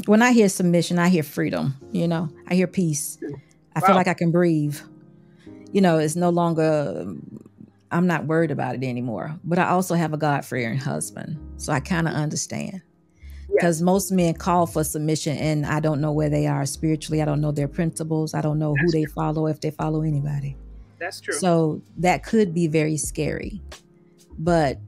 When I hear submission, I hear freedom, you know, I hear peace. I feel like I can breathe. You know, it's no longer, I'm not worried about it anymore. But I also have a God-fearing husband. So I kind of understand. Because most men call for submission and I don't know where they are spiritually. I don't know their principles. I don't know who they follow, if they follow anybody. That's true. So that could be very scary. But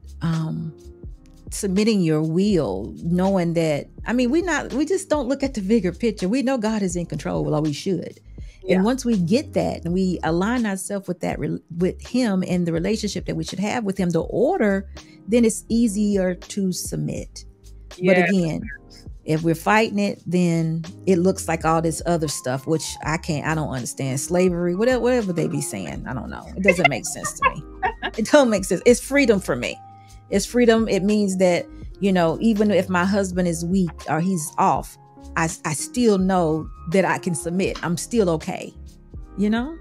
submitting your will, knowing that, I mean, we just don't look at the bigger picture. We know God is in control, or we should. Yeah. And once we get that and we align ourselves with that, with him and the relationship that we should have with him, the order, then it's easier to submit. Yeah. But again, if we're fighting it, then it looks like all this other stuff, which I don't understand. Slavery, whatever they be saying. I don't know. It doesn't make sense to me. It don't make sense. It's freedom for me. It's freedom. It means that, you know, even if my husband is weak or he's off, I still know that I can submit. I'm still okay, you know?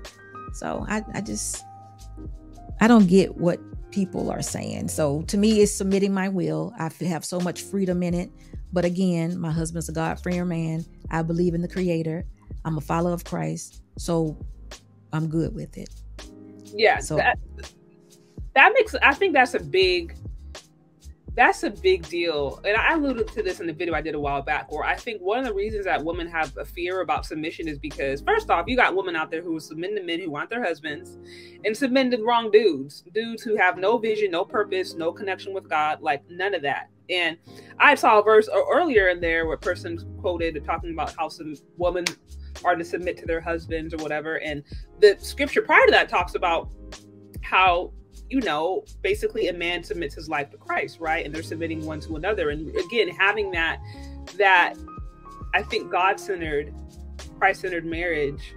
So I don't get what people are saying. So to me, it's submitting my will. I have so much freedom in it. But again, my husband's a God-fearing man. I believe in the Creator. I'm a follower of Christ. So I'm good with it. Yeah. So that makes, I think that's a big deal. And I alluded to this in the video I did a while back, where I think one of the reasons that women have a fear about submission is because, first off, you got women out there who submit to men who want their husbands, and submit to the wrong dudes who have no vision, no purpose, no connection with God, like none of that. And I saw a verse earlier in there where a person quoted talking about how some women are to submit to their husbands or whatever. And the scripture prior to that talks about how, you know, basically a man submits his life to Christ, right? And they're submitting one to another. And again, having that I think God-centered, Christ-centered marriage,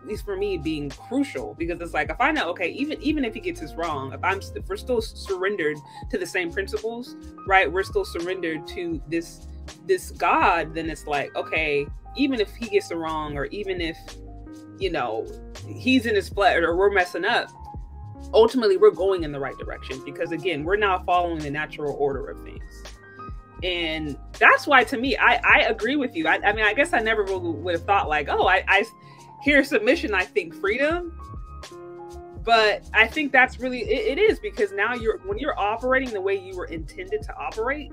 at least for me, being crucial, because it's like, if I know, okay, even if he gets this wrong, if we're still surrendered to the same principles, right? We're still surrendered to this God, then it's like, okay, even if he gets it wrong, or even if, you know, he's in his flesh or we're messing up, ultimately we're going in the right direction, because again, we're now following the natural order of things. And that's why, to me, I agree with you. I mean, I guess I never would have thought like, oh, I hear submission, I think freedom. But I think that's really, it is, because now when you're operating the way you were intended to operate,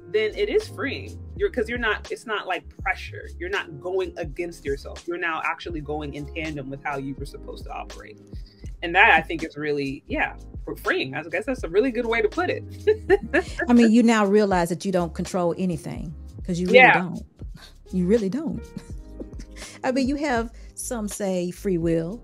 then it is freeing. It's not like pressure. You're not going against yourself. You're now actually going in tandem with how you were supposed to operate. And that, I think, is really, freeing. I guess that's a really good way to put it. I mean, you now realize that you don't control anything, because you really don't. You really don't. I mean, you have, some say, free will,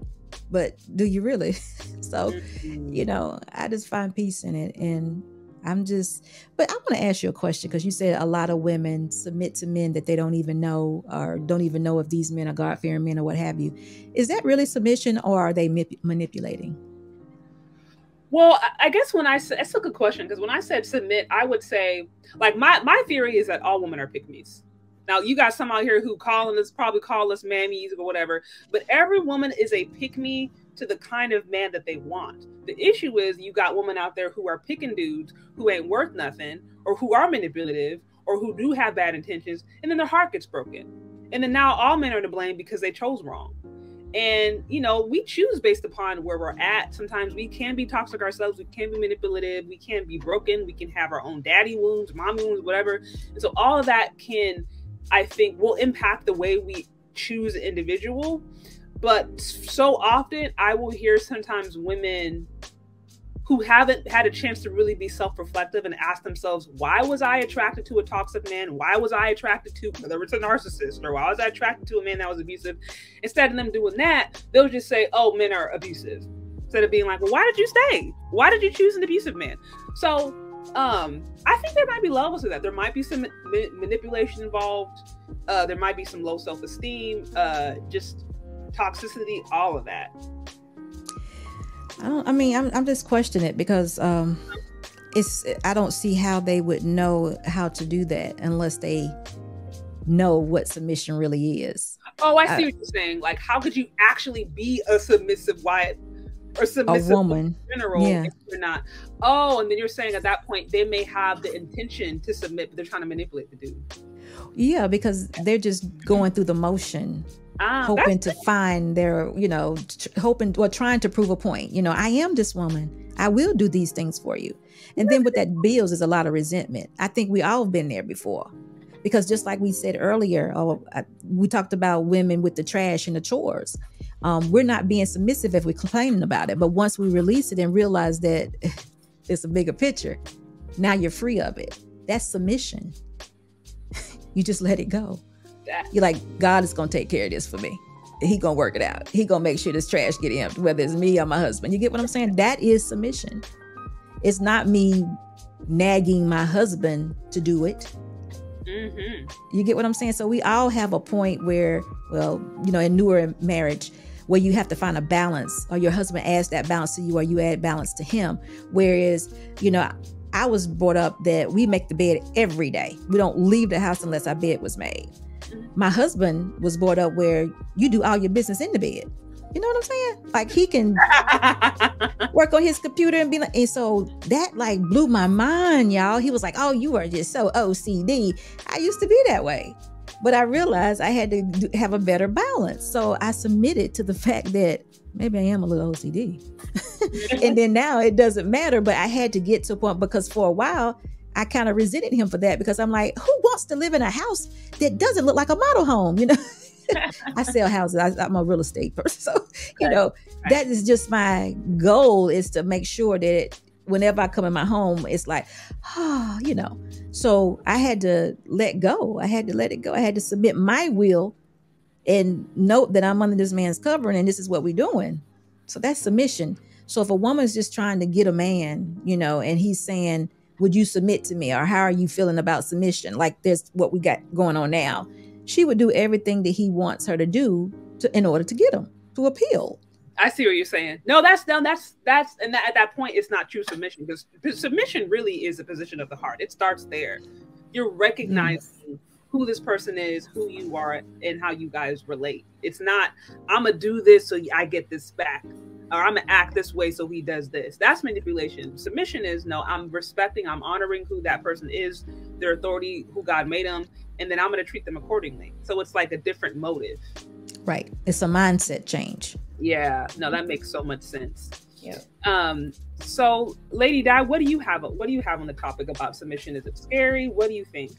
but do you really? So, you know, I just find peace in it. And but I want to ask you a question, because you said a lot of women submit to men that they don't even know, or don't even know if these men are God-fearing men or what have you. Is that really submission, or are they manipulating? Well, I guess that's a good question, because when I said submit, I would say, like, my theory is that all women are pick-me's. Now, you got some out here who probably call us mammies or whatever, but every woman is a pick-me to the kind of man that they want. The issue is you got women out there who are picking dudes who ain't worth nothing, or who are manipulative, or who do have bad intentions, and then their heart gets broken. And then now all men are to blame because they chose wrong. And, you know, we choose based upon where we're at. Sometimes we can be toxic ourselves. We can be manipulative. We can be broken. We can have our own daddy wounds, mommy wounds, whatever. And so all of that I think, will impact the way we choose an individual. But so often I will hear sometimes women who haven't had a chance to really be self-reflective and ask themselves, why was I attracted to a toxic man? Why was I attracted to, whether it's a narcissist, or why was I attracted to a man that was abusive? Instead of them doing that, they'll just say, oh, men are abusive. Instead of being like, well, why did you stay? Why did you choose an abusive man? So I think there might be levels to that. There might be some manipulation involved. There might be some low self-esteem, just toxicity, all of that. I'm just questioning it, because I don't see how they would know how to do that unless they know what submission really is. Oh, I see what you're saying. Like, how could you actually be a submissive wife or submissive woman in general if you're not? Oh, and then you're saying at that point they may have the intention to submit, but they're trying to manipulate the dude. Yeah, because they're just going through the motion, hoping to find their, hoping or trying to prove a point. I am this woman. I will do these things for you. And then what that builds is a lot of resentment. I think we all have been there before. Because just like we said earlier, we talked about women with the trash and the chores. We're not being submissive if we're complaining about it. But once we release it and realize that it's a bigger picture, now you're free of it. That's submission. You just let it go. You're like, God is going to take care of this for me. He going to work it out. He going to make sure this trash get empty, whether it's me or my husband. You get what I'm saying? That is submission. It's not me nagging my husband to do it. Mm-hmm. You get what I'm saying? So we all have a point where, in newer marriage, where you have to find a balance, or your husband adds that balance to you, or you add balance to him. Whereas, I was brought up that we make the bed every day. We don't leave the house unless our bed was made. My husband was brought up where you do all your business in the bed. You know what I'm saying? Like, he can work on his computer and be like, and so that like blew my mind, y'all. He was like, oh, you are just so OCD. I used to be that way, but I realized I had to have a better balance. So I submitted to the fact that maybe I am a little OCD. And then now it doesn't matter, but I had to get to a point, because for a while I kind of resented him for that, because I'm like, who wants to live in a house that doesn't look like a model home? I sell houses. I'm a real estate person. So, that is just my goal, is to make sure that whenever I come in my home, it's like, so I had to let go. I had to let it go. I had to submit my will and note that I'm under this man's covering and this is what we're doing. So that's submission. So if a woman's just trying to get a man, and he's saying, would you submit to me? Or how are you feeling about submission? Like, there's what we got going on now. She would do everything that he wants her to do in order to get him to appeal. I see what you're saying. No, that's and at that point, it's not true submission, because submission really is a position of the heart. It starts there. You're recognizing who this person is, who you are, and how you guys relate. It's not, I'm gonna do this so I get this back, or I'm gonna act this way so he does this. That's manipulation. Submission is, no, I'm respecting, I'm honoring who that person is, their authority, who God made them, and then I'm gonna treat them accordingly. So it's like a different motive. Right. It's a mindset change. Yeah. No, that makes so much sense. Yeah. So Lady Di, what do you have on the topic about submission? Is it scary? What do you think?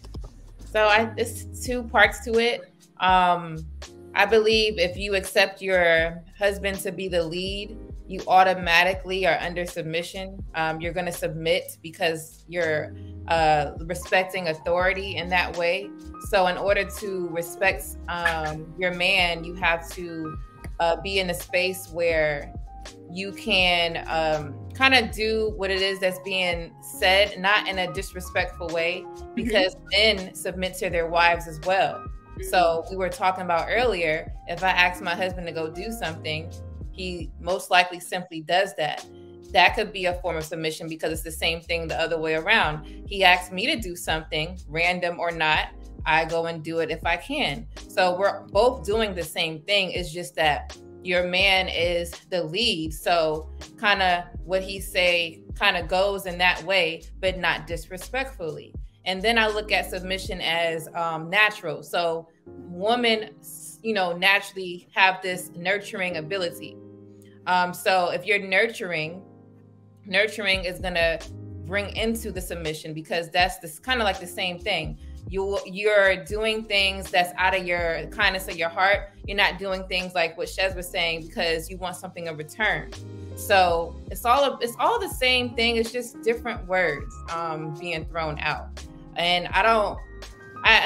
So it's two parts to it. I believe if you accept your husband to be the lead, you automatically are under submission. You're going to submit because you're respecting authority in that way. So in order to respect your man, you have to be in a space where you can kind of do what it is that's being said, not in a disrespectful way, because men submit to their wives as well. So we were talking about earlier, if I ask my husband to go do something, he most likely simply does that. That could be a form of submission, because it's the same thing the other way around. He asks me to do something, random or not, I go and do it if I can. So we're both doing the same thing. It's just that your man is the lead. So kind of what he say kind of goes in that way, but not disrespectfully. And then I look at submission as natural. So women, naturally have this nurturing ability. So if you're nurturing is going to bring into the submission, because that's this kind of like the same thing. You're doing things that's out of your kindness of your heart. You're not doing things like what Chez was saying because you want something in return. So it's all the same thing. It's just different words being thrown out. And I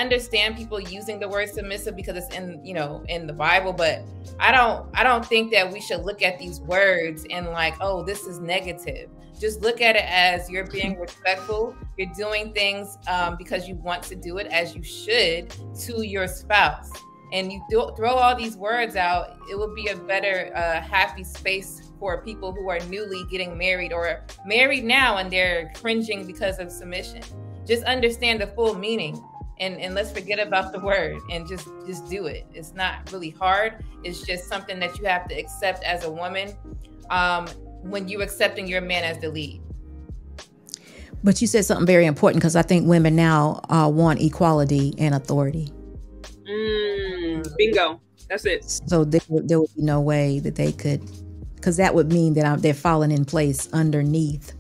understand people using the word submissive because it's in the Bible, but I don't think that we should look at these words and like, oh, this is negative. Just look at it as you're being respectful. You're doing things because you want to do it, as you should, to your spouse. And you throw all these words out, it would be a better, happy space for people who are newly getting married or married now and they're cringing because of submission. Just understand the full meaning. And let's forget about the word and just do it. It's not really hard. It's just something that you have to accept as a woman when you're accepting your man as the lead. But you said something very important, because I think women now want equality and authority. Bingo. That's it. So there would be no way that they could, because that would mean that they're falling in place underneath,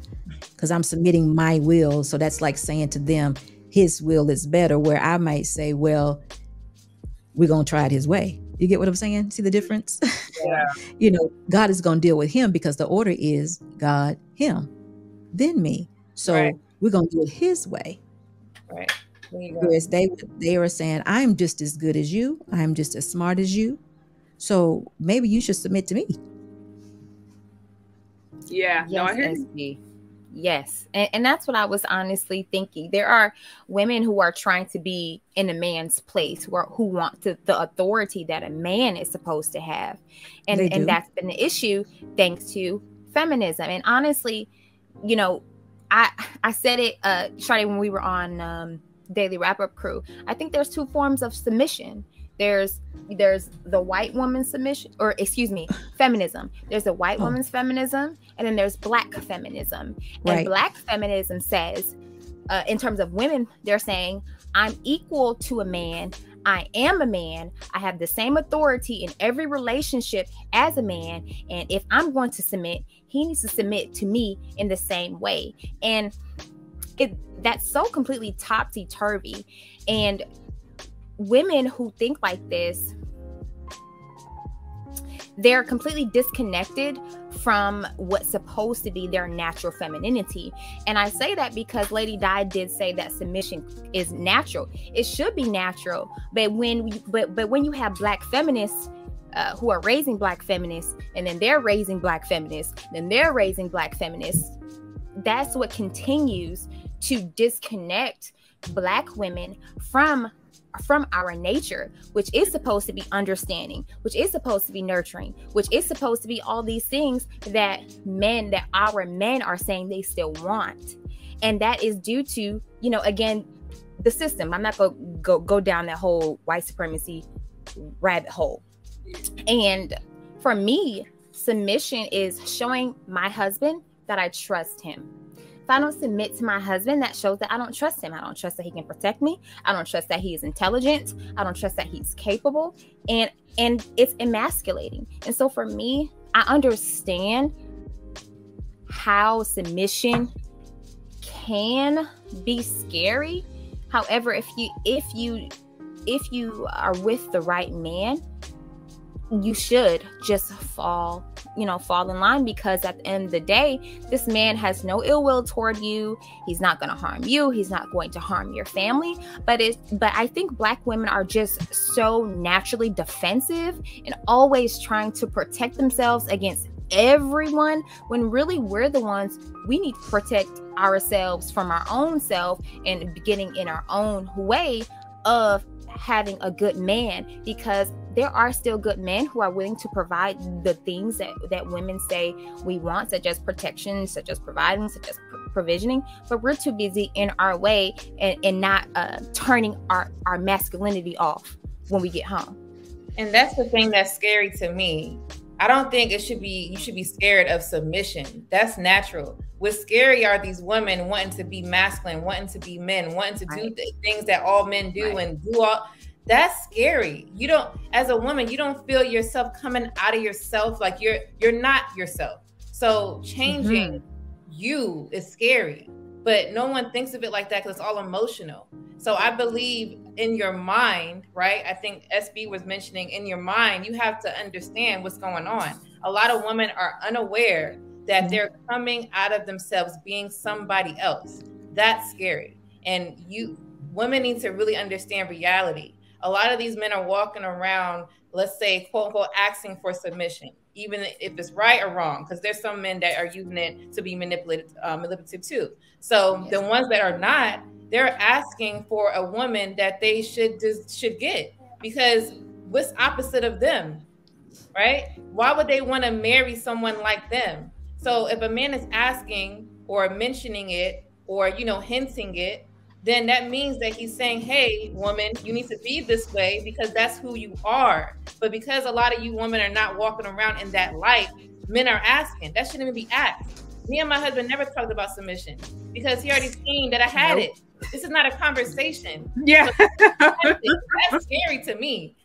because I'm submitting my will. So that's like saying to them, his will is better, where I might say, well, we're going to try it his way. You get what I'm saying? See the difference? Yeah. You know, God is going to deal with him, because the order is God, him, then me. So we're going to do it his way. Right. Whereas they were saying, I'm just as good as you. I'm just as smart as you. So maybe you should submit to me. Yeah. Yes, no, I hear you. Yes. And that's what I was honestly thinking. There are women who are trying to be in a man's place, who want the authority that a man is supposed to have. And that's been the issue thanks to feminism. And honestly, you know, I said it, Chardé, when we were on Daily Wrap-Up Crew. I think there's two forms of submission. There's the white woman's submission, or excuse me, feminism. There's a white woman's feminism, and then there's black feminism. And black feminism says, in terms of women, they're saying, I'm equal to a man. I am a man. I have the same authority in every relationship as a man. And if I'm going to submit, he needs to submit to me in the same way. And that's so completely topsy-turvy. And women who think like this, they're completely disconnected from what's supposed to be their natural femininity. And I say that because Lady Di did say that submission is natural. It should be natural. But when you have black feminists who are raising black feminists, and then they're raising black feminists, then they're raising black feminists, that's what continues to disconnect black women from our nature, which is supposed to be understanding, which is supposed to be nurturing, which is supposed to be all these things that our men are saying they still want. And that is due to, you know, again, the system. I'm not going to go down that whole white supremacy rabbit hole. And for me, submission is showing my husband that I trust him. If I don't submit to my husband, that shows that I don't trust him. I don't trust that he can protect me. I don't trust that he is intelligent. I don't trust that he's capable. And it's emasculating. And so for me, I understand how submission can be scary. However, if you are with the right man, you should just fall in line, because at the end of the day, this man has no ill will toward you. He's not going to harm you. He's not going to harm your family. But I think black women are just so naturally defensive and always trying to protect themselves against everyone, when really we need to protect ourselves from our own self and getting in our own way of having a good man, because there are still good men who are willing to provide the things that women say we want, such as protection, such as providing, such as provisioning, but we're too busy in our way and not turning our masculinity off when we get home. And that's the thing that's scary to me. I don't think you should be scared of submission. That's natural. What's scary are these women wanting to be masculine, wanting to be men, wanting to do the things that all men do and do all. That's scary. You don't, as a woman, you don't feel yourself coming out of yourself, like you're not yourself. So changing you is scary, but no one thinks of it like that because it's all emotional. So I believe in your mind, right? I think SB was mentioning in your mind, you have to understand what's going on. A lot of women are unaware that they're coming out of themselves being somebody else. That's scary. And women need to really understand reality. A lot of these men are walking around, let's say, quote unquote, asking for submission, even if it's right or wrong, because there's some men that are using it to be manipulative too. So the ones that are not, they're asking for a woman that they should get, because what's opposite of them, right? Why would they want to marry someone like them? So if a man is asking or mentioning it or, hinting it, then that means that he's saying, hey, woman, you need to be this way because that's who you are. But because a lot of you women are not walking around in that light, men are asking. That shouldn't even be asked. Me and my husband never talked about submission because he already seen that I had it. This is not a conversation. Yeah. So that's scary to me.